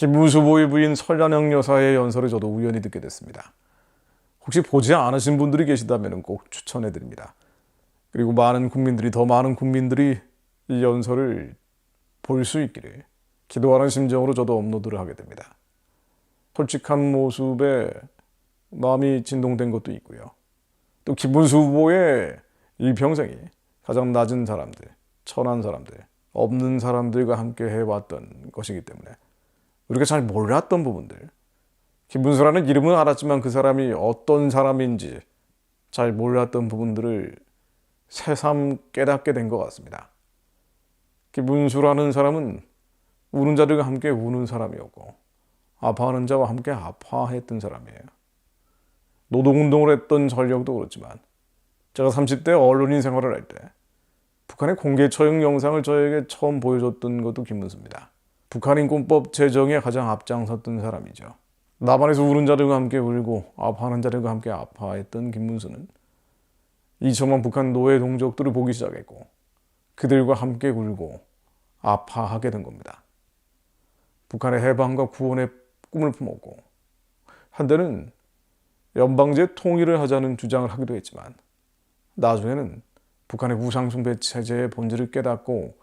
김문수 후보의 부인 설란영 여사의 연설을 저도 우연히 듣게 됐습니다. 혹시 보지 않으신 분들이 계시다면 꼭 추천해드립니다. 그리고 더 많은 국민들이 이 연설을 볼 수 있기를 기도하는 심정으로 저도 업로드를 하게 됩니다. 솔직한 모습에 마음이 진동된 것도 있고요. 또 김문수 후보의 일평생이 가장 낮은 사람들, 천한 사람들, 없는 사람들과 함께 해왔던 것이기 때문에 우리가 잘 몰랐던 부분들, 김문수라는 이름은 알았지만 그 사람이 어떤 사람인지 잘 몰랐던 부분들을 새삼 깨닫게 된 것 같습니다. 김문수라는 사람은 우는 자들과 함께 우는 사람이었고 아파하는 자와 함께 아파했던 사람이에요. 노동운동을 했던 전력도 그렇지만 제가 30대 언론인 생활을 할 때 북한의 공개 처형 영상을 저에게 처음 보여줬던 것도 김문수입니다. 북한 인권법 제정에 가장 앞장섰던 사람이죠. 남한에서 우는 자들과 함께 울고 아파하는 자들과 함께 아파했던 김문수는 2천만 북한 노예 동족들을 보기 시작했고 그들과 함께 울고 아파하게 된 겁니다. 북한의 해방과 구원의 꿈을 품었고 한때는 연방제 통일을 하자는 주장을 하기도 했지만 나중에는 북한의 우상숭배 체제의 본질을 깨닫고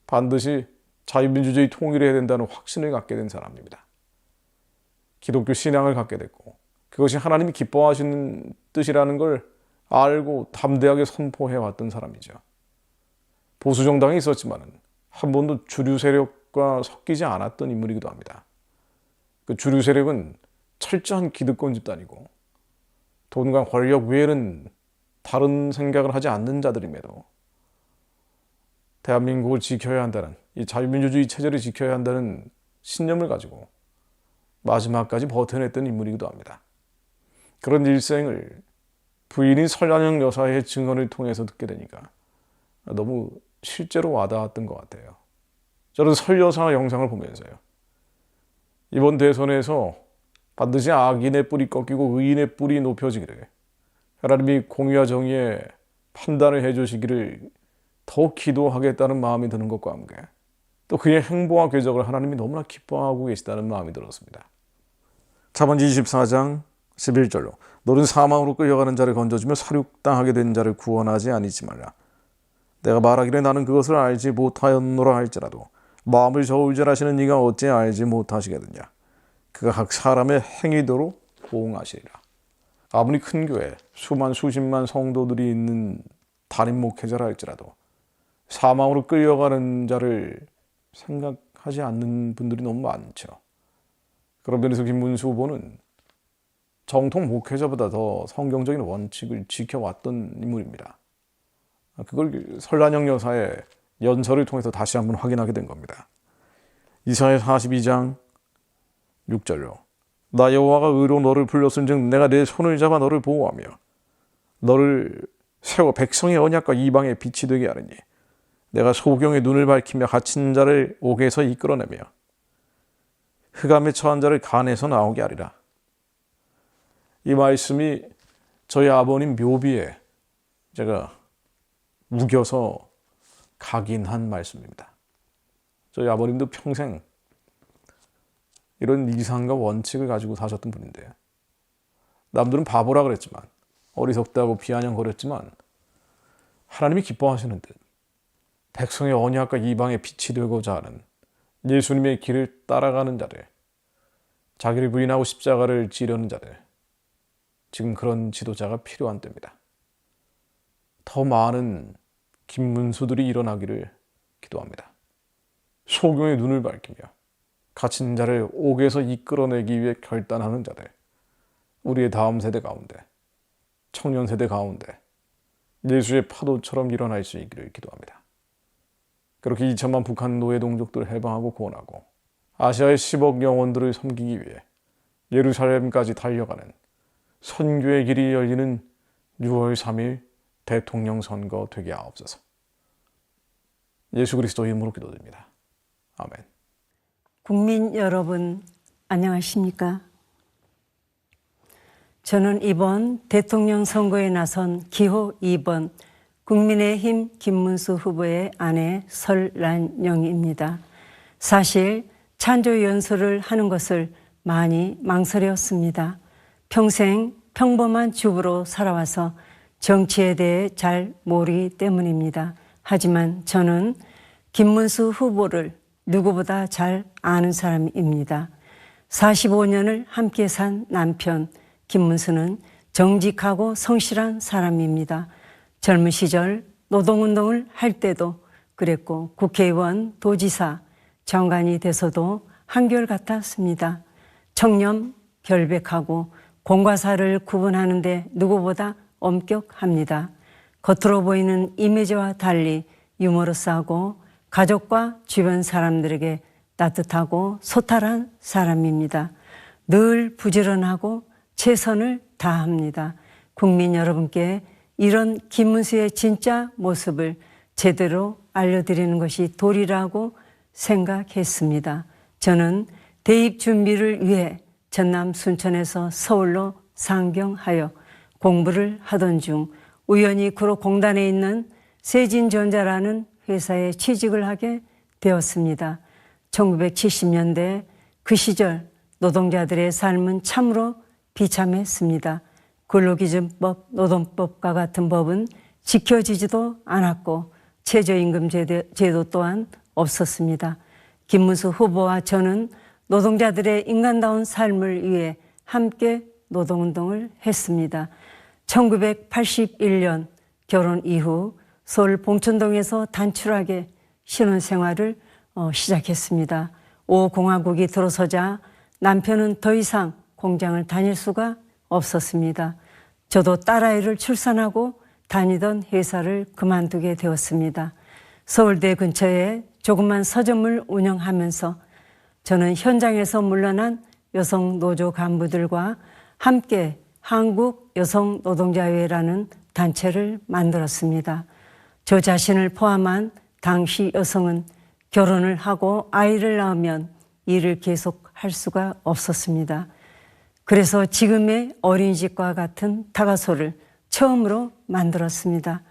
반드시 자유민주주의 통일을 해야 된다는 확신을 갖게 된 사람입니다. 기독교 신앙을 갖게 됐고 그것이 하나님이 기뻐하시는 뜻이라는 걸 알고 담대하게 선포해왔던 사람이죠. 보수정당이 있었지만 한 번도 주류 세력과 섞이지 않았던 인물이기도 합니다. 그 주류 세력은 철저한 기득권 집단이고 돈과 권력 외에는 다른 생각을 하지 않는 자들임에도 대한민국을 지켜야 한다는 이 자유민주주의 체제를 지켜야 한다는 신념을 가지고 마지막까지 버텨냈던 인물이기도 합니다. 그런 일생을 부인인 설란영 여사의 증언을 통해서 듣게 되니까 너무 실제로 와닿았던 것 같아요. 저는 설 여사 영상을 보면서요. 이번 대선에서 반드시 악인의 뿔이 꺾이고 의인의 뿔이 높여지기를 하나님이 공의와 정의의 판단을 해주시기를 더 기도하겠다는 마음이 드는 것과 함께 또 그의 행보와 궤적을 하나님이 너무나 기뻐하고 계시다는 마음이 들었습니다. 잠언 24장 11절로 너는 사망으로 끌려가는 자를 건져주며 살육당하게 된 자를 구원하지 아니지 말라. 내가 말하기를 나는 그것을 알지 못하였노라 할지라도 마음을 저울질하시는 이가 어찌 알지 못하시겠느냐. 그가 각 사람의 행위대로 보응하시리라. 아무리 큰 교회 수만 수십만 성도들이 있는 담임 목회자라 할지라도 사망으로 끌려가는 자를 생각하지 않는 분들이 너무 많죠. 그런 면에서 김문수 후보는 정통 목회자보다 더 성경적인 원칙을 지켜왔던 인물입니다. 그걸 설란영 여사의 연설을 통해서 다시 한번 확인하게 된 겁니다. 이사야 42장 6절로 나 여호와가 의로 너를 불렀은즉 내가 내 손을 잡아 너를 보호하며 너를 세워 백성의 언약과 이방의 빛이 되게 하리니 내가 소경의 눈을 밝히며 갇힌 자를 옥에서 이끌어내며 흑암에 처한 자를 간에서 나오게 하리라. 이 말씀이 저희 아버님 묘비에 제가 우겨서 각인한 말씀입니다. 저희 아버님도 평생 이런 이상과 원칙을 가지고 사셨던 분인데 남들은 바보라 그랬지만 어리석다고 비아냥거렸지만 하나님이 기뻐하시는 듯 백성의 언약과 이방의 빛이 되고자 하는 예수님의 길을 따라가는 자들, 자기를 부인하고 십자가를 지려는 자들, 지금 그런 지도자가 필요한 때입니다. 더 많은 김문수들이 일어나기를 기도합니다. 소경의 눈을 밝히며 갇힌 자를 옥에서 이끌어내기 위해 결단하는 자들, 우리의 다음 세대 가운데, 청년 세대 가운데 예수의 파도처럼 일어날 수 있기를 기도합니다. 그렇게 2천만 북한 노예 동족들을 해방하고 구원하고 아시아의 10억 영혼들을 섬기기 위해 예루살렘까지 달려가는 선교의 길이 열리는 6월 3일 대통령 선거 되게 하옵소서. 예수 그리스도 이름으로 기도드립니다. 아멘. 국민 여러분, 안녕하십니까? 저는 이번 대통령 선거에 나선 기호 2번 국민의힘 김문수 후보의 아내 설란영입니다. 사실 찬조 연설을 하는 것을 많이 망설였습니다. 평생 평범한 주부로 살아와서 정치에 대해 잘 모르기 때문입니다. 하지만 저는 김문수 후보를 누구보다 잘 아는 사람입니다. 45년을 함께 산 남편 김문수는 정직하고 성실한 사람입니다. 젊은 시절 노동운동을 할 때도 그랬고 국회의원, 도지사, 장관이 돼서도 한결같았습니다. 청렴, 결백하고 공과 사를 구분하는 데 누구보다 엄격합니다. 겉으로 보이는 이미지와 달리 유머러스하고 가족과 주변 사람들에게 따뜻하고 소탈한 사람입니다. 늘 부지런하고 최선을 다합니다. 국민 여러분께 이런 김문수의 진짜 모습을 제대로 알려드리는 것이 도리라고 생각했습니다. 저는 대입 준비를 위해 전남 순천에서 서울로 상경하여 공부를 하던 중 우연히 구로공단에 있는 세진전자라는 회사에 취직을 하게 되었습니다. 1970년대 그 시절 노동자들의 삶은 참으로 비참했습니다. 근로기준법, 노동법과 같은 법은 지켜지지도 않았고 최저임금 제도 또한 없었습니다. 김문수 후보와 저는 노동자들의 인간다운 삶을 위해 함께 노동운동을 했습니다. 1981년 결혼 이후 서울 봉천동에서 단출하게 신혼생활을 시작했습니다. 5공화국이 들어서자 남편은 더 이상 공장을 다닐 수가 없었습니다. 저도 딸아이를 출산하고 다니던 회사를 그만두게 되었습니다. 서울대 근처에 조그만 서점을 운영하면서 저는 현장에서 물러난 여성 노조 간부들과 함께 한국여성노동자회라는 단체를 만들었습니다. 저 자신을 포함한 당시 여성은 결혼을 하고 아이를 낳으면 일을 계속할 수가 없었습니다. 그래서 지금의 어린이집과 같은 타가소를 처음으로 만들었습니다.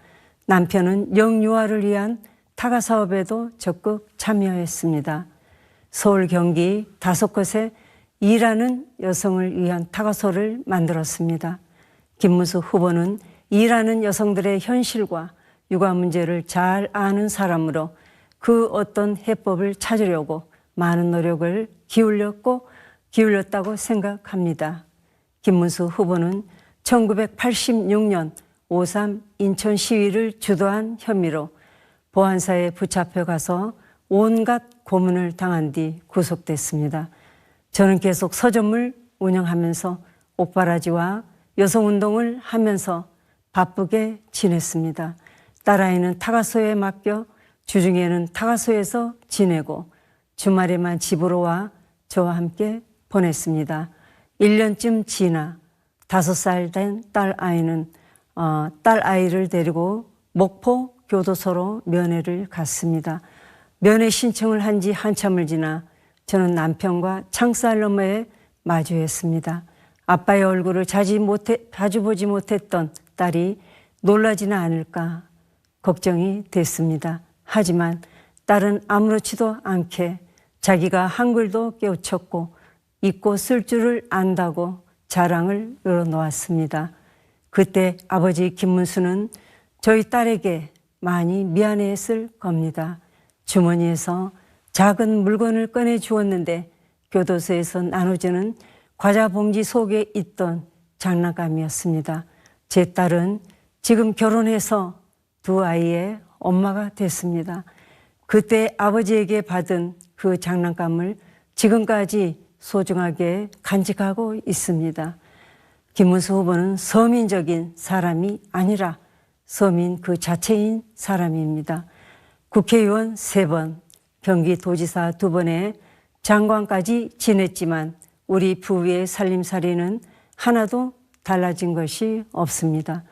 남편은 영유아를 위한 타가 사업에도 적극 참여했습니다. 서울, 경기 5곳에 일하는 여성을 위한 타가소를 만들었습니다. 김문수 후보는 일하는 여성들의 현실과 육아 문제를 잘 아는 사람으로 그 어떤 해법을 찾으려고 많은 노력을 기울였다고 생각합니다. 김문수 후보는 1986년 5.3 인천 시위를 주도한 혐의로 보안사에 붙잡혀 가서 온갖 고문을 당한 뒤 구속됐습니다. 저는 계속 서점을 운영하면서 옥바라지와 여성운동을 하면서 바쁘게 지냈습니다. 딸아이는 타가소에 맡겨 주중에는 타가소에서 지내고 주말에만 집으로 와 저와 함께 보냈습니다. 1년쯤 지나 5살 된 딸아이를 데리고 목포 교도소로 면회를 갔습니다. 면회 신청을 한 지 한참을 지나 저는 남편과 창살 너머에 마주했습니다. 아빠의 얼굴을 자주 보지 못했던 딸이 놀라지는 않을까 걱정이 됐습니다. 하지만 딸은 아무렇지도 않게 자기가 한글도 깨우쳤고 읽고 쓸 줄을 안다고 자랑을 늘어놓았습니다. 그때 아버지 김문수는 저희 딸에게 많이 미안해했을 겁니다. 주머니에서 작은 물건을 꺼내 주었는데 교도소에서 나눠주는 과자 봉지 속에 있던 장난감이었습니다. 제 딸은 지금 결혼해서 2 아이의 엄마가 됐습니다. 그때 아버지에게 받은 그 장난감을 지금까지 소중하게 간직하고 있습니다. 김문수 후보는 서민적인 사람이 아니라 서민 그 자체인 사람입니다. 국회의원 3번, 경기도지사 2번에 장관까지 지냈지만 우리 부부의 살림살이는 하나도 달라진 것이 없습니다.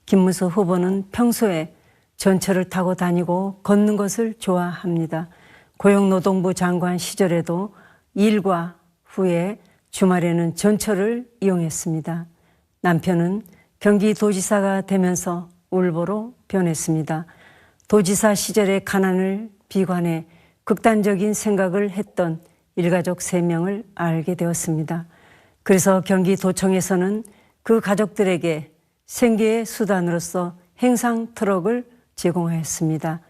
김문수 후보는 평소에 전철을 타고 다니고 걷는 것을 좋아합니다. 고용노동부 장관 시절에도 일과 후에 주말에는 전철을 이용했습니다. 남편은 경기도지사가 되면서 울보로 변했습니다. 도지사 시절의 가난을 비관해 극단적인 생각을 했던 일가족 3명을 알게 되었습니다. 그래서 경기도청에서는 그 가족들에게 생계의 수단으로서 행상 트럭을 제공하였습니다.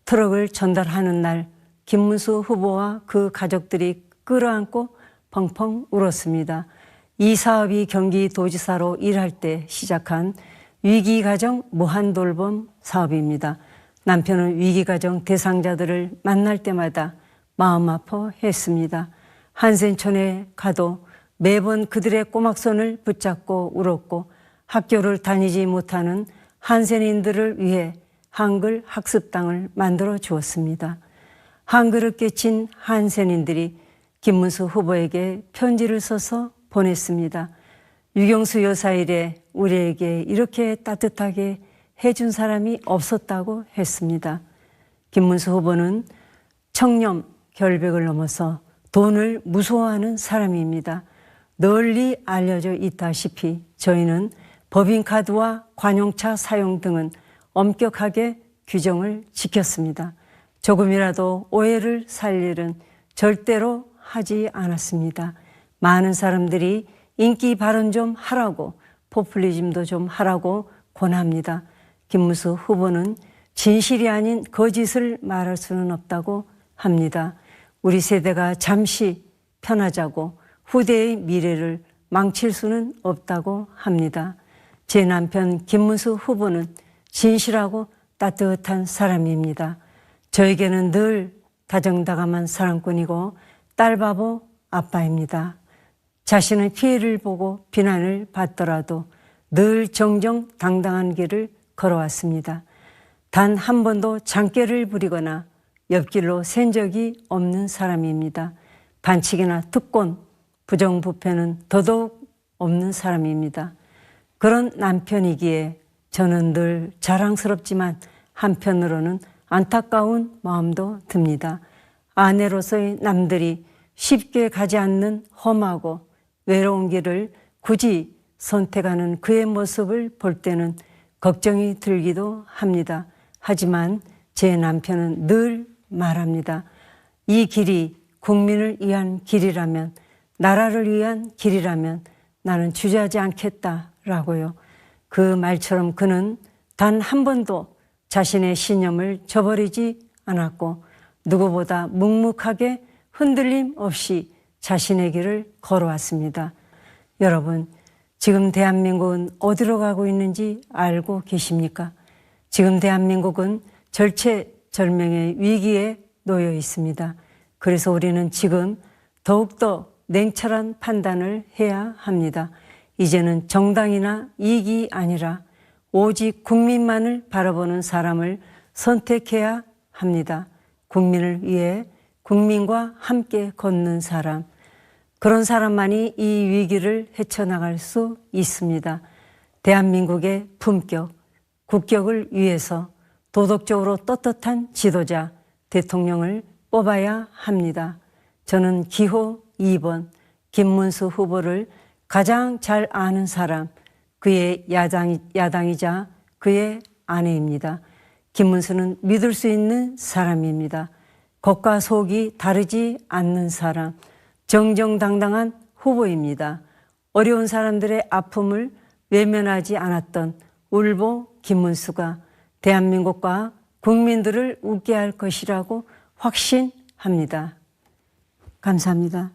트럭을 전달하는 날 김문수 후보와 그 가족들이 끌어안고 펑펑 울었습니다. 이 사업이 경기도지사로 일할 때 시작한 위기가정 무한돌봄 사업입니다. 남편은 위기가정 대상자들을 만날 때마다 마음 아파했습니다. 한센촌에 가도 매번 그들의 꼬막손을 붙잡고 울었고 학교를 다니지 못하는 한센인들을 위해 한글 학습당을 만들어 주었습니다. 한글을 깨친 한센인들이 김문수 후보에게 편지를 써서 보냈습니다. 유경수 여사 일에 우리에게 이렇게 따뜻하게 해준 사람이 없었다고 했습니다. 김문수 후보는 청렴, 결백을 넘어서 돈을 무서워하는 사람입니다. 널리 알려져 있다시피 저희는 법인카드와 관용차 사용 등은 엄격하게 규정을 지켰습니다. 조금이라도 오해를 살 일은 절대로 하지 않았습니다. 많은 사람들이 인기 발언 좀 하라고, 포퓰리즘도 좀 하라고 권합니다. 김문수 후보는 진실이 아닌 거짓을 말할 수는 없다고 합니다. 우리 세대가 잠시 편하자고 후대의 미래를 망칠 수는 없다고 합니다. 제 남편 김문수 후보는 진실하고 따뜻한 사람입니다. 저에게는 늘 다정다감한 사랑꾼이고 딸바보 아빠입니다. 자신의 피해를 보고 비난을 받더라도 늘 정정당당한 길을 걸어왔습니다. 단 한 번도 장깨를 부리거나 옆길로 샌 적이 없는 사람입니다. 반칙이나 특권, 부정부패는 더더욱 없는 사람입니다. 그런 남편이기에 저는 늘 자랑스럽지만 한편으로는 안타까운 마음도 듭니다. 아내로서의 남들이 쉽게 가지 않는 험하고 외로운 길을 굳이 선택하는 그의 모습을 볼 때는 걱정이 들기도 합니다. 하지만 제 남편은 늘 말합니다. 이 길이 국민을 위한 길이라면, 나라를 위한 길이라면 나는 주저하지 않겠다라고요. 그 말처럼 그는 단 한 번도 자신의 신념을 저버리지 않았고 누구보다 묵묵하게 흔들림 없이 자신의 길을 걸어왔습니다. 여러분, 지금 대한민국은 어디로 가고 있는지 알고 계십니까? 지금 대한민국은 절체절명의 위기에 놓여 있습니다. 그래서 우리는 지금 더욱더 냉철한 판단을 해야 합니다. 이제는 정당이나 이익이 아니라 오직 국민만을 바라보는 사람을 선택해야 합니다. 국민을 위해 국민과 함께 걷는 사람, 그런 사람만이 이 위기를 헤쳐나갈 수 있습니다. 대한민국의 품격, 국격을 위해서 도덕적으로 떳떳한 지도자, 대통령을 뽑아야 합니다. 저는 기호 2번 김문수 후보를 가장 잘 아는 사람, 그의 야당이자 그의 아내입니다. 김문수는 믿을 수 있는 사람입니다. 겉과 속이 다르지 않는 사람, 정정당당한 후보입니다. 어려운 사람들의 아픔을 외면하지 않았던 울보 김문수가 대한민국과 국민들을 웃게 할 것이라고 확신합니다. 감사합니다.